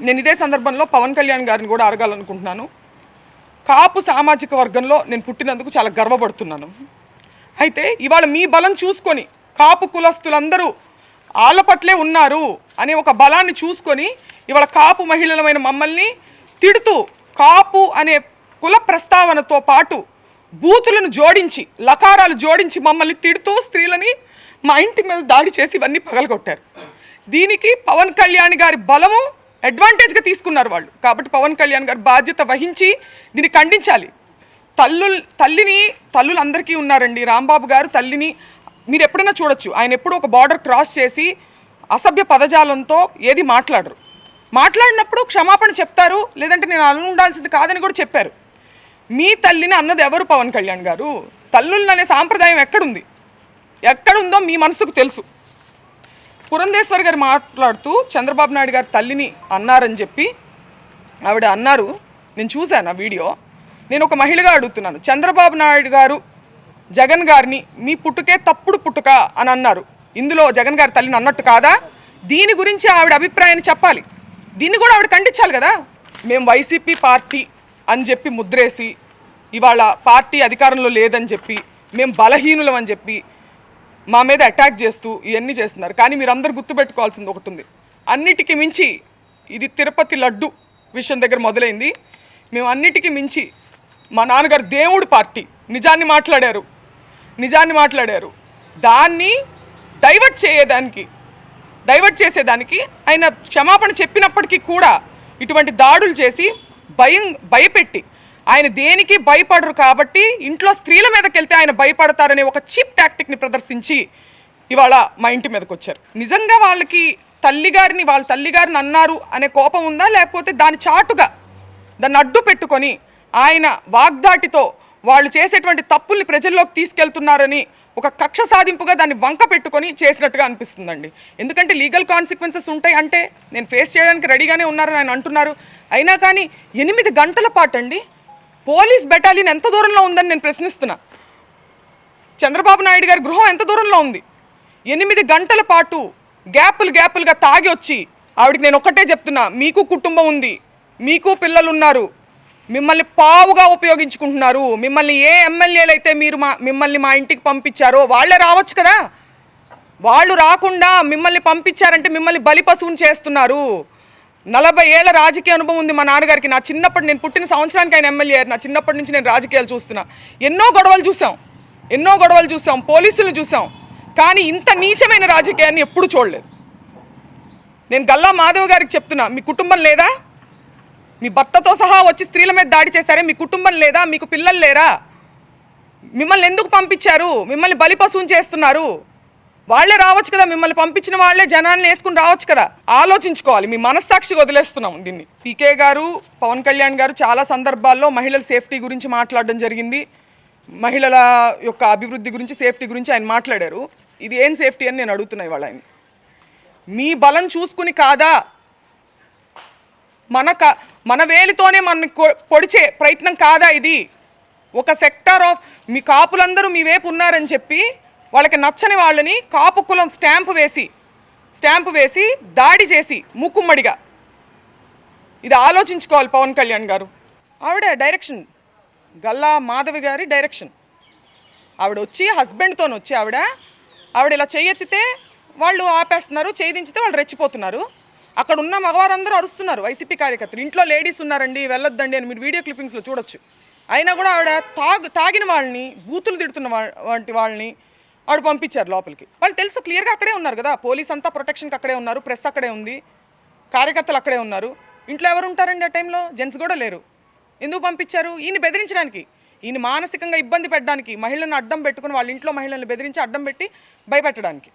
నేను ఇదే సందర్భంలో పవన్ కళ్యాణ్ గారిని కూడా అడగాలనుకుంటున్నాను. కాపు సామాజిక వర్గంలో నేను పుట్టినందుకు చాలా గర్వపడుతున్నాను. అయితే ఇవాళ మీ బలం చూసుకొని కాపు కులస్తులందరూ వాళ్ళ పట్లే ఉన్నారు అనే ఒక బలాన్ని చూసుకొని ఇవాళ కాపు మహిళలమైన మమ్మల్ని తిడుతూ కాపు అనే కుల ప్రస్తావనతో పాటు బూతులను జోడించి లకారాలు జోడించి మమ్మల్ని తిడుతూ స్త్రీలని మా ఇంటి మీద దాడి చేసి ఇవన్నీ పగలగొట్టారు. దీనికి పవన్ కళ్యాణ్ గారి బలము అడ్వాంటేజ్గా తీసుకున్నారు వాళ్ళు. కాబట్టి పవన్ కళ్యాణ్ గారు బాధ్యత వహించి దీన్ని ఖండించాలి. తల్లులు అందరికీ ఉన్నారండి. రాంబాబు గారు తల్లిని మీరు ఎప్పుడైనా చూడొచ్చు. ఆయన ఎప్పుడూ ఒక బార్డర్ క్రాస్ చేసి అసభ్య పదజాలంతో ఏది మాట్లాడినప్పుడు క్షమాపణ చెప్తారు, లేదంటే నేను అలా ఉండాల్సింది కాదని కూడా చెప్పారు. మీ తల్లిని అన్నది ఎవరు? పవన్ కళ్యాణ్ గారు. తల్లులు అనే సాంప్రదాయం ఎక్కడుందో మీ మనసుకు తెలుసు. పురంధేశ్వర్ గారు మాట్లాడుతూ చంద్రబాబు నాయుడు గారు తల్లిని అన్నారని చెప్పి ఆవిడ అన్నారు. నేను చూశాను ఆ వీడియో. నేను ఒక మహిళగా అడుగుతున్నాను, చంద్రబాబు నాయుడు గారు జగన్ గారిని మీ పుట్టుకే తప్పుడు పుట్టుక అని అన్నారు. ఇందులో జగన్ గారి తల్లిని అన్నట్టు కాదా? దీని గురించి ఆవిడ అభిప్రాయాన్ని చెప్పాలి. దీన్ని కూడా ఆవిడ ఖండించాలి కదా. మేము వైసీపీ పార్టీ అని చెప్పి ముద్రేసి ఇవాళ పార్టీ అధికారంలో లేదని చెప్పి మేము బలహీనులం అని చెప్పి మా మీద అటాక్ చేస్తూ ఇవన్నీ చేస్తున్నారు. కానీ మీరందరూ గుర్తుపెట్టుకోవాల్సింది ఒకటి ఉంది. అన్నిటికీ మించి ఇది తిరుపతి లడ్డు విషయం దగ్గర మొదలైంది. మేము అన్నిటికీ మించి మా నాన్నగారు దేవుడు పార్టీ నిజాన్ని మాట్లాడారు. దాన్ని డైవర్ట్ చేసేదానికి ఆయన క్షమాపణ చెప్పినప్పటికీ కూడా ఇటువంటి దాడులు చేసి భయపెట్టి ఆయన దేనికి భయపడరు కాబట్టి ఇంట్లో స్త్రీల మీదకి వెళ్తే ఆయన భయపడతారనే ఒక చీప్ టాక్టిక్ని ప్రదర్శించి ఇవాళ మా ఇంటి మీదకి వచ్చారు. నిజంగా వాళ్ళ తల్లిగారిని అన్నారు అనే కోపం ఉందా, లేకపోతే దాని చాటుగా దాన్ని అడ్డు పెట్టుకొని ఆయన వాగ్దాటితో వాళ్ళు చేసేటువంటి తప్పుల్ని ప్రజల్లోకి తీసుకెళ్తున్నారని ఒక కక్ష సాధింపుగా దాన్ని వంక పెట్టుకొని చేసినట్టుగా అనిపిస్తుందండి. ఎందుకంటే లీగల్ కాన్సిక్వెన్సెస్ ఉంటాయి అంటే నేను ఫేస్ చేయడానికి రెడీగానే ఉన్నారని ఆయన అంటున్నారు. అయినా కానీ 8 గంటల పాటు అండి పోలీస్ బెటాలియన్ ఎంత దూరంలో ఉందని నేను ప్రశ్నిస్తున్నా. చంద్రబాబు నాయుడు గారి గృహం ఎంత దూరంలో ఉంది? 8 గంటల పాటు గ్యాపులుగా తాగి వచ్చి ఆవిడకి నేను ఒక్కటే చెప్తున్నా, మీకు కుటుంబం ఉంది, మీకు పిల్లలు ఉన్నారు, మిమ్మల్ని పావుగా ఉపయోగించుకుంటున్నారు. మిమ్మల్ని ఏ ఎమ్మెల్యేలు అయితే మిమ్మల్ని మా ఇంటికి పంపించారో వాళ్ళే రావచ్చు కదా. వాళ్ళు రాకుండా మిమ్మల్ని పంపించారంటే మిమ్మల్ని బలి పశువుని చేస్తున్నారు. 40 ఏళ్ల రాజకీయ అనుభవం ఉంది మా నాన్నగారికి. నేను పుట్టిన సంవత్సరానికి ఆయన ఎమ్మెల్యే అయ్యారు. నా చిన్నప్పటి నుంచి నేను రాజకీయాలు చూస్తున్నా. ఎన్నో గొడవలు చూసాం, పోలీసులు చూసాం. కానీ ఇంత నీచమైన రాజకీయాన్ని ఎప్పుడు చూడలేదు. నేను గల్లా మాధవ్ గారికి చెప్తున్నా, మీ కుటుంబం లేదా? మీ భర్తతో సహా వచ్చి స్త్రీల మీద దాడి చేశారే, మీ కుటుంబం లేదా? మీకు పిల్లలు లేరా? మిమ్మల్ని ఎందుకు పంపించారు? మిమ్మల్ని బలి పశువుని చేస్తున్నారు. వాళ్ళే రావచ్చు కదా, మిమ్మల్ని పంపించిన వాళ్ళే జనాన్ని వేసుకుని రావచ్చు కదా. ఆలోచించుకోవాలి. మీ మనస్సాక్షిగా వదిలేస్తున్నాం దీన్ని. పీకే గారు, పవన్ కళ్యాణ్ గారు చాలా సందర్భాల్లో మహిళల సేఫ్టీ గురించి మాట్లాడడం జరిగింది. మహిళల యొక్క అభివృద్ధి గురించి, సేఫ్టీ గురించి ఆయన మాట్లాడారు. ఇది ఏం సేఫ్టీ అని నేను అడుగుతున్నా ఇవాళ ఆయన. మీ బలం చూసుకుని కాదా, మన వేలితోనే మన పొడిచే ప్రయత్నం కాదా ఇది? ఒక సెక్టార్ ఆఫ్ మీ కాపులందరూ మీ వైపు ఉన్నారని చెప్పి వాళ్ళకి నచ్చని వాళ్ళని కాపు కులం స్టాంపు వేసి దాడి చేసి మూకుమ్మడిగా. ఇది ఆలోచించుకోవాలి పవన్ కళ్యాణ్ గారు. ఆవిడ డైరెక్షన్, గల్లా మాధవి గారి డైరెక్షన్. ఆవిడ వచ్చి హస్బెండ్తో వచ్చి ఆవిడ ఇలా చెయ్యెత్తితే వాళ్ళు ఆపేస్తున్నారు, చేయించితే వాళ్ళు రెచ్చిపోతున్నారు. అక్కడ ఉన్న మగవారందరూ అరుస్తున్నారు. వైసీపీ కార్యకర్తలు, ఇంట్లో లేడీస్ ఉన్నారండి వెళ్ళొద్దండి అని మీరు వీడియో క్లిప్పింగ్స్లో చూడొచ్చు. అయినా కూడా ఆవిడ తాగిన వాళ్ళని, బూతులు తిడుతున్న వంటి వాళ్ళని ఆవిడ పంపించారు లోపలికి. వాళ్ళు తెలుసు, క్లియర్గా అక్కడే ఉన్నారు కదా. పోలీస్ అంతా ప్రొటెక్షన్కి అక్కడే ఉన్నారు, ప్రెస్ అక్కడే ఉంది, కార్యకర్తలు అక్కడే ఉన్నారు. ఇంట్లో ఎవరు ఉంటారండి ఆ టైంలో? జెంట్స్ కూడా లేరు. ఎందుకు పంపించారు? ఈయన బెదిరించడానికి, ఈయన మానసికంగా ఇబ్బంది పెట్టడానికి, మహిళలను అడ్డం పెట్టుకుని వాళ్ళ ఇంట్లో మహిళలను బెదిరించి అడ్డం పెట్టి భయపెట్టడానికి.